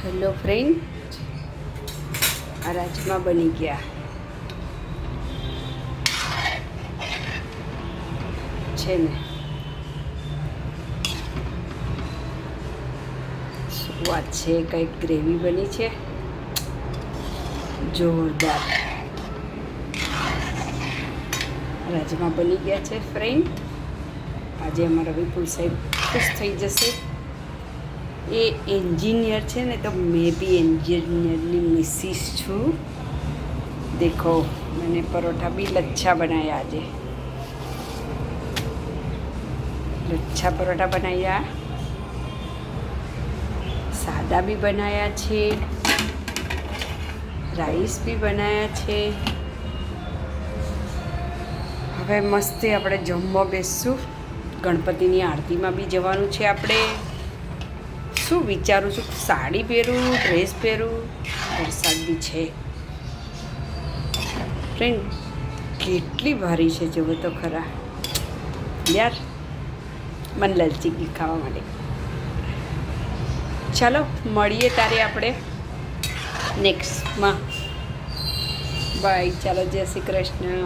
Hello friend, આ રાજમા બની ગયા છે ને. શું વાત છે, કંઈક ગ્રેવી બની છે જોરદાર. રાજમા બની ગયા છે ફ્રેન્ડ. આજે અમારા વિપુલ સાહેબ ખુશ થઈ જશે. એ એન્જિનિયર છે ને, તો મેં બી એન્જિનિયરની મિસિસ છું. દેખો, मैंने परोठा भी लच्छा बनाया आज. लच्छा परोठा बनाया, सादा भी बनाया छे, राइस भी बनाया छे. હવે મસ્ત આપણે જમવા બેસશું. ગણપતિની આરતીમાં બી જવાનું છે આપણે. શું વિચારું છું, સાડી પહેરું, ડ્રેસ પહેરું. વરસાદ બી છે ફ્રેન્ડ. કેટલી ભારી છે જુઓ તો ખરા યાર. મને લલચી ગઈ ખાવા માટે. ચાલો મળીએ તારે આપણે નેક્સ્ટમાં. બાય. ચાલો, જય શ્રી કૃષ્ણ.